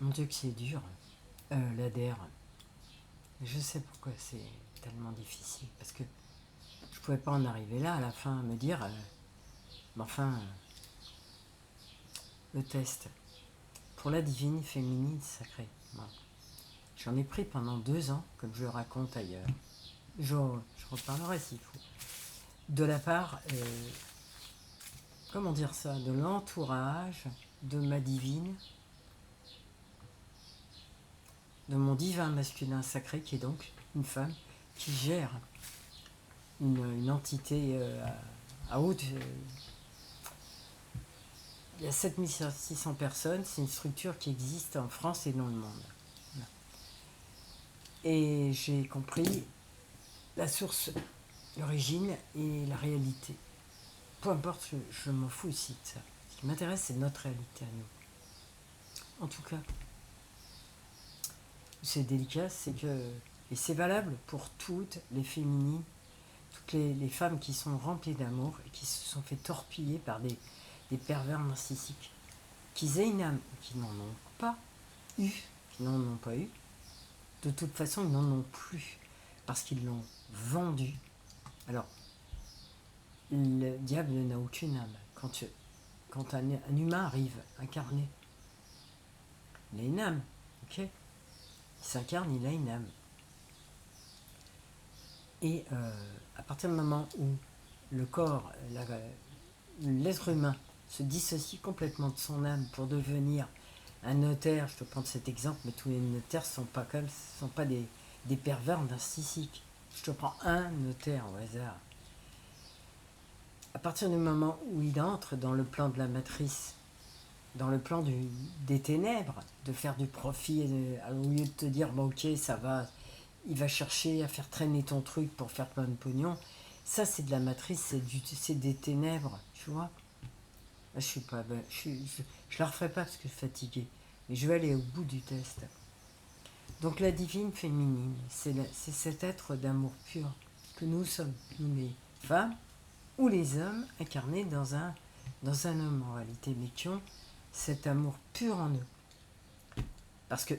Mon Dieu que c'est dur, l'ADR. Je sais pourquoi c'est tellement difficile, parce que je pouvais pas en arriver là, à la fin, à me dire, mais enfin, le test pour la divine féminine sacrée. Bon. J'en ai pris pendant 2 ans, comme je le raconte ailleurs. Je reparlerai s'il faut. De la part, comment dire ça, de l'entourage de ma divine, de mon divin masculin sacré, qui est donc une femme qui gère une entité à haute. Il y a 7600 personnes, c'est une structure qui existe en France et dans le monde. Et j'ai compris la source, l'origine et la réalité. Peu importe, je m'en fous ici de ça. Ce qui m'intéresse, c'est notre réalité à nous. En tout cas, c'est délicat, c'est que, et c'est valable pour toutes les féminines, toutes les femmes qui sont remplies d'amour et qui se sont fait torpiller par des pervers narcissiques, qu'ils aient une âme ou qui n'en ont pas eu, qui n'en ont pas eu, de toute façon, ils n'en ont plus, parce qu'ils l'ont vendu. Alors, le diable n'a aucune âme. Quand un humain arrive incarné, il a une âme, ok? Il s'incarne, il a une âme. Et à partir du moment où le corps, l'être humain se dissocie complètement de son âme pour devenir un notaire, je te prends cet exemple, mais tous les notaires ne sont pas des pervers narcissiques. Je te prends un notaire au hasard. À partir du moment où il entre dans le plan de la matrice, dans le plan des ténèbres, de faire du profit, au lieu de te dire, bon ok, ça va, il va chercher à faire traîner ton truc pour faire plein de pognon, ça c'est de la matrice, c'est des ténèbres, tu vois. Là, je suis pas, je la referai pas parce que je suis fatigué, mais je vais aller au bout du test. Donc la divine féminine, c'est cet être d'amour pur que nous sommes, nous les femmes ou les hommes incarnés dans un homme en réalité, mais qui ont cet amour pur en eux. Parce que,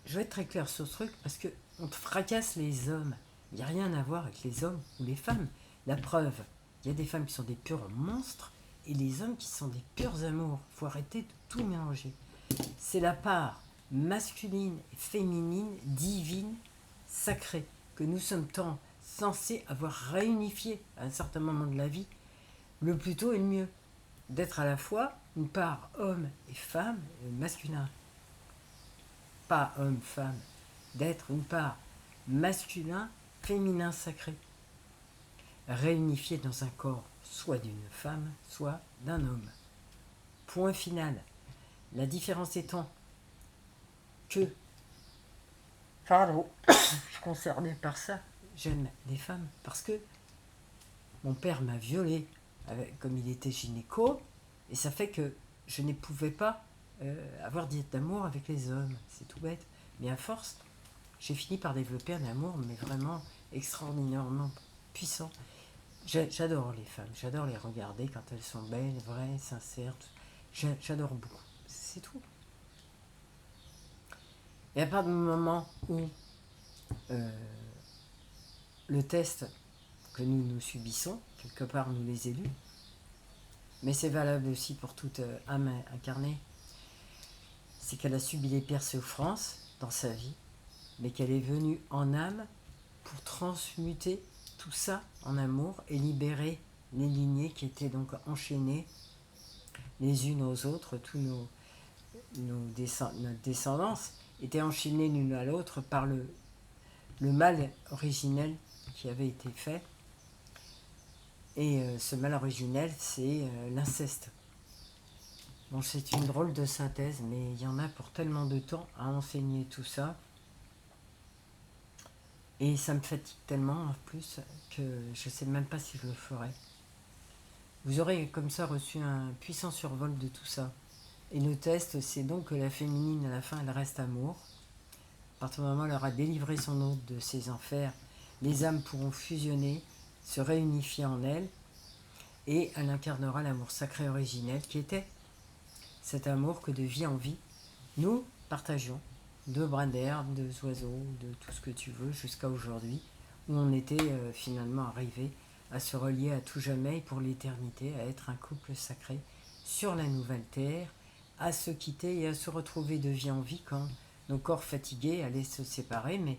je vais être très clair sur ce truc, parce que on fracasse les hommes. Il n'y a rien à voir avec les hommes ou les femmes. La preuve, il y a des femmes qui sont des purs monstres et les hommes qui sont des purs amours. Il faut arrêter de tout mélanger. C'est la part masculine et féminine, divine, sacrée, que nous sommes tant censés avoir réunifié à un certain moment de la vie, le plus tôt et le mieux. D'être à la fois une part homme et femme, masculin. Pas homme-femme. D'être une part masculin, féminin sacré. Réunifié dans un corps, soit d'une femme, soit d'un homme. Point final. La différence étant que, pardon, je suis concerné par ça, j'aime les femmes parce que mon père m'a violée comme il était gynéco, et ça fait que je ne pouvais pas avoir d'amour avec les hommes, c'est tout bête. Mais à force, j'ai fini par développer un amour, mais vraiment extraordinairement puissant. J'adore les femmes, j'adore les regarder quand elles sont belles, vraies, sincères. J'adore beaucoup, c'est tout. Et à partir du moment où le test que nous subissons, quelque part nous les élus, mais c'est valable aussi pour toute âme incarnée, c'est qu'elle a subi les pires souffrances dans sa vie, mais qu'elle est venue en âme pour transmuter tout ça en amour et libérer les lignées qui étaient donc enchaînées les unes aux autres. Notre descendance était enchaînée l'une à l'autre par le mal originel qui avait été fait. Et ce mal originel, c'est l'inceste. Bon, c'est une drôle de synthèse, mais il y en a pour tellement de temps à enseigner tout ça. Et ça me fatigue tellement en plus que je ne sais même pas si je le ferai. Vous aurez comme ça reçu un puissant survol de tout ça. Et le test, c'est donc que la féminine, à la fin, elle reste amour. À partir du moment où elle aura délivré son hôte de ses enfers, les âmes pourront fusionner, se réunifier en elle, et elle incarnera l'amour sacré originel qui était cet amour que de vie en vie, nous, partagions, de brins d'herbe, de oiseaux, de tout ce que tu veux, jusqu'à aujourd'hui, où on était finalement arrivé à se relier à tout jamais et pour l'éternité, à être un couple sacré sur la nouvelle terre, à se quitter et à se retrouver de vie en vie quand nos corps fatigués allaient se séparer. Mais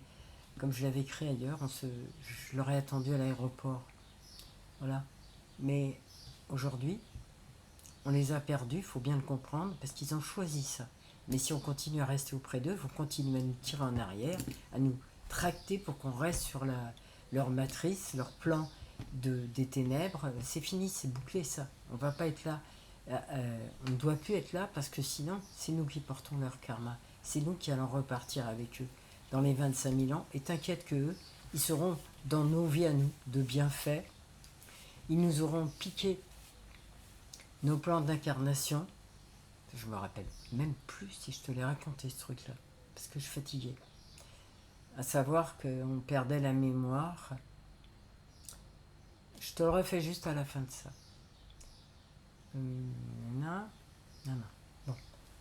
comme je l'avais écrit ailleurs, je l'aurais attendu à l'aéroport. Voilà. Mais aujourd'hui, on les a perdus, il faut bien le comprendre, parce qu'ils ont choisi ça. Mais si on continue à rester auprès d'eux, ils vont continuer à nous tirer en arrière, à nous tracter pour qu'on reste sur leur matrice, leur plan des ténèbres. C'est fini, c'est bouclé ça. On va pas être là. On ne doit plus être là parce que sinon, c'est nous qui portons leur karma. C'est nous qui allons repartir avec eux dans les 25 000 ans. Et t'inquiète que eux, ils seront dans nos vies à nous de bienfaits. Ils nous auront piqué nos plans d'incarnation. Je me rappelle même plus si je te l'ai raconté ce truc-là, parce que je suis fatigué. À savoir qu'on perdait la mémoire. Je te le refais juste à la fin de ça. Non. Bon.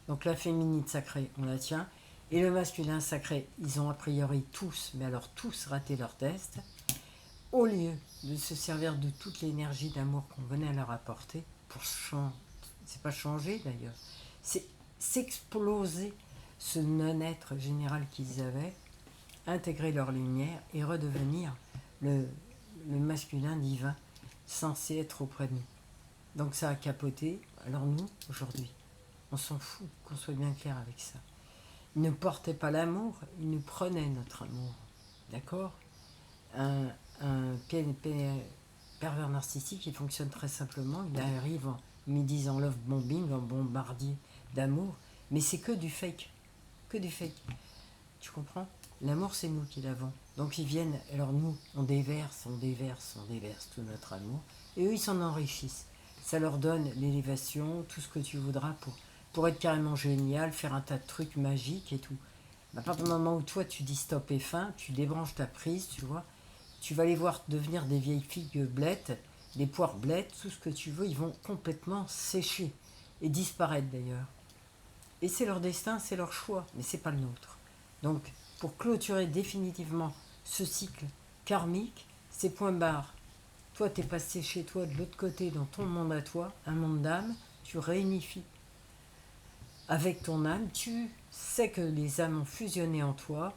Donc la féminine sacrée, on la tient. Et le masculin sacré, ils ont a priori tous, mais alors tous raté leur test. Au lieu de se servir de toute l'énergie d'amour qu'on venait leur apporter, pour changer, c'est pas changer d'ailleurs, c'est s'exploser ce non-être général qu'ils avaient, intégrer leur lumière et redevenir le masculin divin censé être auprès de nous. Donc ça a capoté. Alors nous, aujourd'hui, on s'en fout, qu'on soit bien clair avec ça. Ils ne portaient pas l'amour, ils nous prenaient notre amour. D'accord? Un pervers narcissique, il fonctionne très simplement. Il arrive en disant love bombing, en bombardier d'amour, mais c'est que du fake. Que du fake. Tu comprends? L'amour, c'est nous qui l'avons. Donc ils viennent, alors nous, on déverse tout notre amour, et eux, ils s'en enrichissent. Ça leur donne l'élévation, tout ce que tu voudras pour être carrément génial, faire un tas de trucs magiques et tout. À partir du moment où toi, tu dis stop et fin, tu débranches ta prise, tu vois, tu vas les voir devenir des vieilles filles blettes, des poires blettes, tout ce que tu veux, ils vont complètement sécher et disparaître d'ailleurs. Et c'est leur destin, c'est leur choix, mais c'est pas le nôtre. Donc, pour clôturer définitivement ce cycle karmique, c'est point barre. Toi, t'es passé chez toi de l'autre côté, dans ton monde à toi, un monde d'âme, tu réunifies avec ton âme, tu sais que les âmes ont fusionné en toi.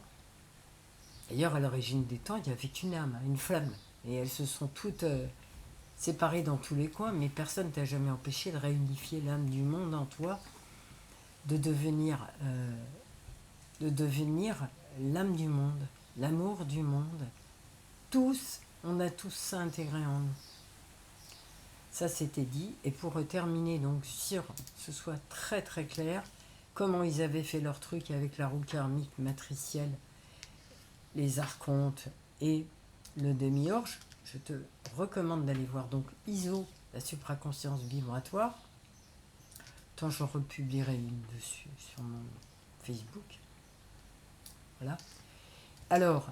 D'ailleurs, à l'origine des temps, il n'y avait qu'une âme, une flamme, et elles se sont toutes séparées dans tous les coins, mais personne ne t'a jamais empêché de réunifier l'âme du monde en toi, de devenir l'âme du monde, l'amour du monde. Tous, on a tous ça intégré en nous. Ça, c'était dit. Et pour terminer, donc, sur ce soit très très clair, comment ils avaient fait leur truc avec la roue karmique matricielle, les archontes et le demi-orge, je te recommande d'aller voir donc ISO, la supraconscience vibratoire. Tant j'en republierai une dessus sur mon Facebook. Voilà. Alors,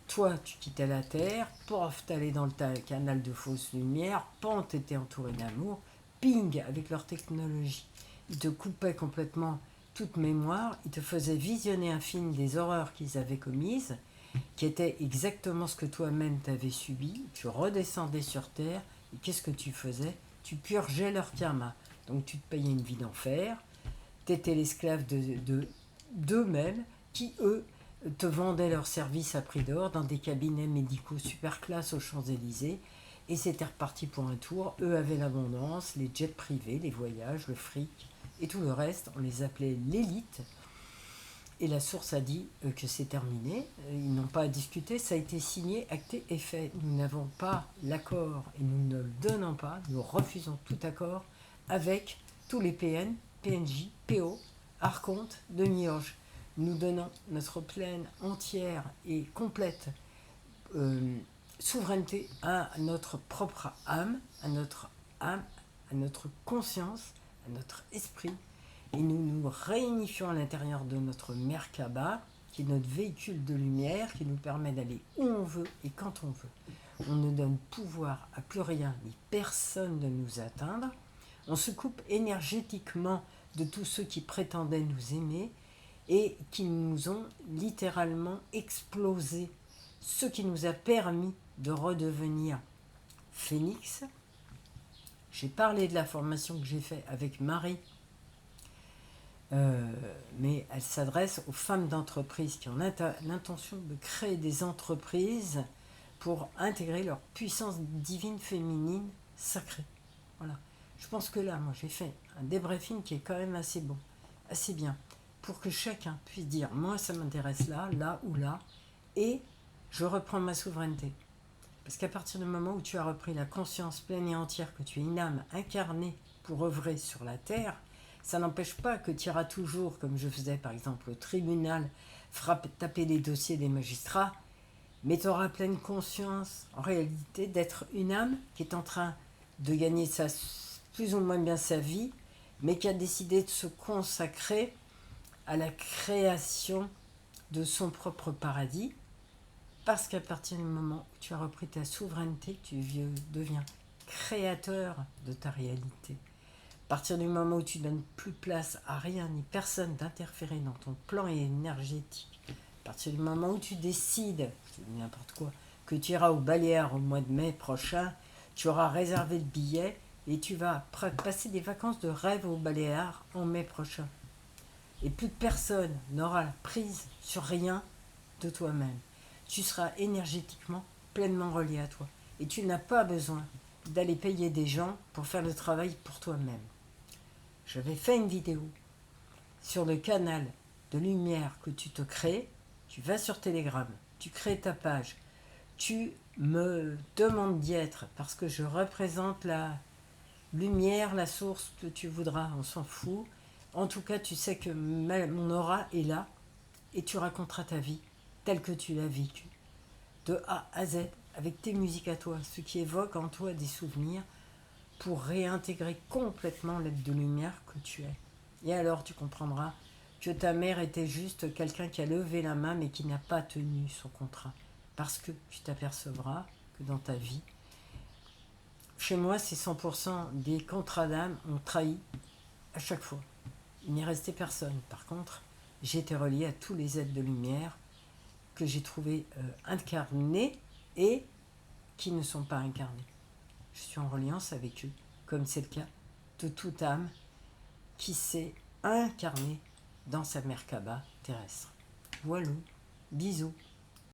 toi, tu quittais la Terre, pof, t'allais dans le canal de fausse lumière, pan, t'étais entouré d'amour, ping, avec leur technologie. Ils te coupaient complètement toute mémoire, ils te faisaient visionner un film des horreurs qu'ils avaient commises, qui était exactement ce que toi-même t'avais subi. Tu redescendais sur Terre, et qu'est-ce que tu faisais? Tu purgeais leur karma. Donc tu te payais une vie d'enfer, t'étais l'esclave d'eux-mêmes, qui, eux, te vendaient leurs services à prix d'or dans des cabinets médicaux super classe aux Champs-Élysées, et c'était reparti pour un tour. Eux avaient l'abondance, les jets privés, les voyages, le fric, et tout le reste, on les appelait l'élite. Et la source a dit que c'est terminé, ils n'ont pas à discuter, ça a été signé, acté et fait. Nous n'avons pas l'accord et nous ne le donnons pas, nous refusons tout accord avec tous les PN, PNJ, PO, archontes, demi-orge. Nous donnons notre pleine, entière et complète souveraineté à notre propre âme, à notre conscience, à notre esprit, et nous nous réunifions à l'intérieur de notre Merkaba, qui est notre véhicule de lumière, qui nous permet d'aller où on veut et quand on veut. On ne donne pouvoir à plus rien ni personne de nous atteindre. On se coupe énergétiquement de tous ceux qui prétendaient nous aimer, et qui nous ont littéralement explosé, ce qui nous a permis de redevenir phénix. J'ai parlé de la formation que j'ai faite avec Marie, mais elle s'adresse aux femmes d'entreprise qui ont l'intention de créer des entreprises pour intégrer leur puissance divine féminine sacrée. Voilà. Je pense que là, moi, j'ai fait un débriefing qui est quand même assez bon, assez bien, pour que chacun puisse dire, moi, ça m'intéresse là, là ou là, et je reprends ma souveraineté. Parce qu'à partir du moment où tu as repris la conscience pleine et entière que tu es une âme incarnée pour œuvrer sur la terre, ça n'empêche pas que tu iras toujours, comme je faisais par exemple au tribunal, taper les dossiers des magistrats, mais tu auras pleine conscience en réalité d'être une âme qui est en train de gagner plus ou moins bien sa vie, mais qui a décidé de se consacrer à la création de son propre paradis, parce qu'à partir du moment où tu as repris ta souveraineté, tu deviens créateur de ta réalité. À partir du moment où tu ne donnes plus place à rien ni personne d'interférer dans ton plan énergétique, à partir du moment où tu décides, je dis n'importe quoi, que tu iras au Baléares au mois de mai prochain, tu auras réservé le billet et tu vas passer des vacances de rêve au Baléares en mai prochain. Et plus personne n'aura la prise sur rien de toi-même. Tu seras énergétiquement pleinement relié à toi. Et tu n'as pas besoin d'aller payer des gens pour faire le travail pour toi-même. J'avais fait une vidéo sur le canal de lumière que tu te crées. Tu vas sur Telegram, tu crées ta page, tu me demandes d'y être parce que je représente la lumière, la source que tu voudras, on s'en fout. En tout cas, tu sais que mon aura est là et tu raconteras ta vie telle que tu l'as vécue, de A à Z, avec tes musiques à toi, ce qui évoque en toi des souvenirs pour réintégrer complètement l'aide de lumière que tu es. Et alors tu comprendras que ta mère était juste quelqu'un qui a levé la main mais qui n'a pas tenu son contrat. Parce que tu t'apercevras que dans ta vie, chez moi, c'est 100% des contrats d'âme ont trahi à chaque fois. Il n'est resté personne. Par contre, j'ai été relié à tous les êtres de lumière que j'ai trouvés incarnés et qui ne sont pas incarnés. Je suis en reliance avec eux, comme c'est le cas de toute âme qui s'est incarnée dans sa Merkaba terrestre. Voilà, bisous.